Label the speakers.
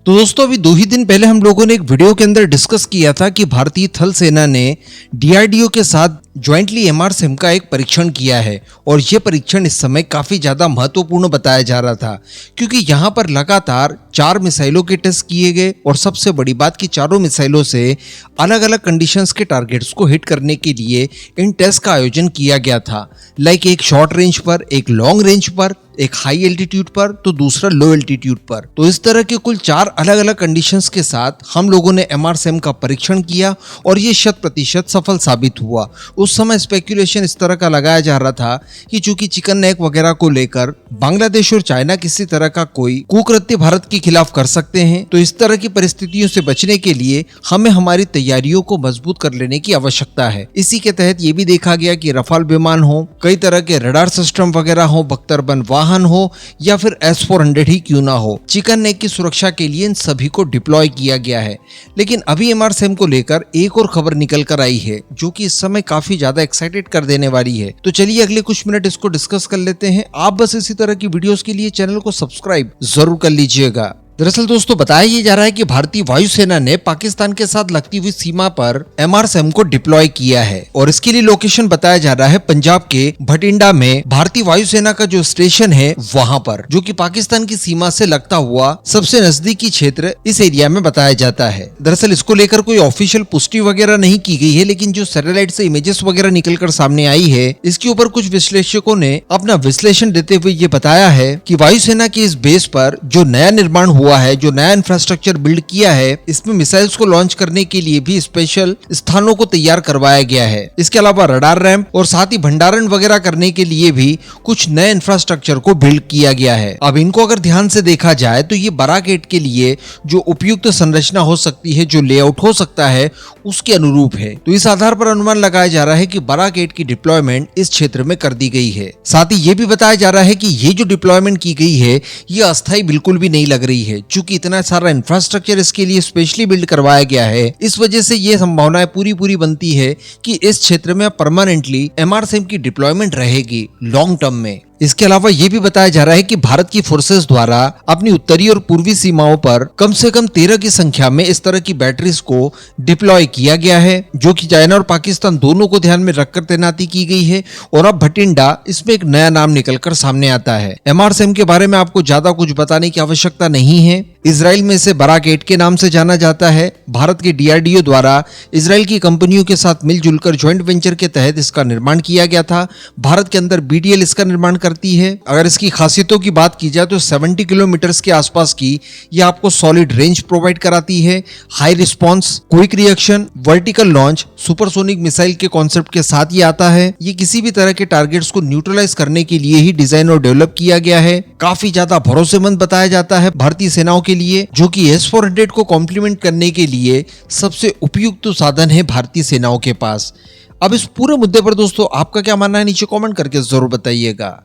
Speaker 1: तो दोस्तों अभी 2 ही दिन पहले हम लोगों ने एक वीडियो के अंदर डिस्कस किया था कि भारतीय थल सेना ने डीआरडीओ के साथ ज्वाइंटली एमआरसिम का एक परीक्षण किया है और ये परीक्षण इस समय काफ़ी ज़्यादा महत्वपूर्ण बताया जा रहा था क्योंकि यहाँ पर लगातार 4 मिसाइलों के टेस्ट किए गए और सबसे बड़ी बात कि चारों मिसाइलों से अलग अलग कंडीशंस के टारगेट्स को हिट करने के लिए इन टेस्ट का आयोजन किया गया था। लाइक एक शॉर्ट रेंज पर, एक लॉन्ग रेंज पर, एक हाई एल्टीट्यूड पर तो दूसरा लो एल्टीट्यूड पर। तो इस तरह के कुल 4 अलग अलग कंडीशंस के साथ हम लोगों ने एमआरसिम का परीक्षण किया और ये 100% सफल साबित हुआ। उस समय स्पेकुलेशन इस तरह का लगाया जा रहा था कि चूंकि चिकन नेक वगैरह को लेकर बांग्लादेश और चाइना किसी तरह का कोई कुकृत्य भारत के खिलाफ कर सकते हैं, तो इस तरह की परिस्थितियों से बचने के लिए हमें हमारी तैयारियों को मजबूत कर लेने की आवश्यकता है। इसी के तहत ये भी देखा गया कि रफाल विमान हो, कई तरह के रडार सिस्टम वगैरह हो, बख्तरबंद वाहन हो या फिर S-400 ही क्यों ना हो, चिकन नेक की सुरक्षा के लिए इन सभी को डिप्लॉय किया गया है। लेकिन अभी एमआरसिम को लेकर एक और खबर निकल कर आई है जो कि इस समय काफी ज्यादा एक्साइटेड कर देने वाली है। तो चलिए अगले कुछ मिनट इसको डिस्कस कर लेते हैं। आप बस इसी तरह की वीडियोस के लिए चैनल को सब्सक्राइब जरूर कर लीजिएगा। दरअसल दोस्तों बताया ये जा रहा है कि भारतीय वायुसेना ने पाकिस्तान के साथ लगती हुई सीमा पर एमआरसिम को डिप्लॉय किया है और इसके लिए लोकेशन बताया जा रहा है पंजाब के भटिंडा में भारतीय वायुसेना का जो स्टेशन है वहां पर, जो कि पाकिस्तान की सीमा से लगता हुआ सबसे नजदीकी क्षेत्र इस एरिया में बताया जाता है। दरअसल इसको लेकर कोई ऑफिशियल पुष्टि वगैरह नहीं की गई है, लेकिन जो सैटेलाइट से इमेजेस वगैरह निकल कर सामने आई है इसके ऊपर कुछ विश्लेषकों ने अपना विश्लेषण देते हुए ये बताया है कि वायुसेना के इस बेस पर जो नया निर्माण हुआ है, जो नया इंफ्रास्ट्रक्चर बिल्ड किया है, इसमें मिसाइल्स को लॉन्च करने के लिए भी स्पेशल स्थानों को तैयार करवाया गया है। इसके अलावा रडार रैंप और साथ ही भंडारण वगैरह करने के लिए भी कुछ नए इंफ्रास्ट्रक्चर को बिल्ड किया गया है। अब इनको अगर ध्यान से देखा जाए तो ये बराक-8 के लिए जो उपयुक्त संरचना हो सकती है, जो लेआउट हो सकता है, उसके अनुरूप है। तो इस आधार पर अनुमान लगाया जा रहा है कि बराक-8 की डिप्लॉयमेंट इस क्षेत्र में कर दी गई है। साथ ही ये भी बताया जा रहा है कि ये जो डिप्लॉयमेंट की गई है ये अस्थायी बिल्कुल भी नहीं लग रही है, चूंकि इतना सारा इंफ्रास्ट्रक्चर इसके लिए स्पेशली बिल्ड करवाया गया है। इस वजह से ये संभावनाएं पूरी बनती है कि इस क्षेत्र में परमानेंटली एमआरसिम की डिप्लॉयमेंट रहेगी लॉन्ग टर्म में। इसके अलावा ये भी बताया जा रहा है कि भारत की फोर्सेस द्वारा अपनी उत्तरी और पूर्वी सीमाओं पर कम से कम 13 की संख्या में इस तरह की बैटरीज को डिप्लॉय किया गया है, जो कि चाइना और पाकिस्तान दोनों को ध्यान में रखकर तैनाती की गई है। और अब भटिंडा इसमें एक नया नाम निकलकर सामने आता है। एमआरसिम के बारे में आपको ज्यादा कुछ बताने की आवश्यकता नहीं है। इजराइल में इसे बराक-8 के नाम से जाना जाता है। भारत के डीआरडीओ द्वारा इजराइल की कंपनियों के साथ मिलजुल कर ज्वाइंट वेंचर के तहत इसका निर्माण किया गया था। भारत के अंदर बीडीएल इसका निर्माण करती है। अगर इसकी खासियतों की बात की जाए तो 70 किलोमीटर के आसपास की यह आपको सॉलिड रेंज प्रोवाइड कराती है, high response, quick reaction, vertical launch, supersonic missile के कॉन्सेप्ट के साथ ही आता है। ये किसी भी तरह के टारगेट्स को न्यूट्रलाइज करने के लिए ही डिजाइन और डेवलप किया गया है। काफी ज्यादा भरोसेमंद बताया जाता है भारतीय सेनाओं के लिए, जो कि S-400 को कॉम्प्लीमेंट करने के लिए सबसे उपयुक्त साधन है भारतीय सेनाओं के पास। अब इस पूरे मुद्दे पर दोस्तों आपका क्या मानना है, नीचे कमेंट करके जरूर बताइएगा।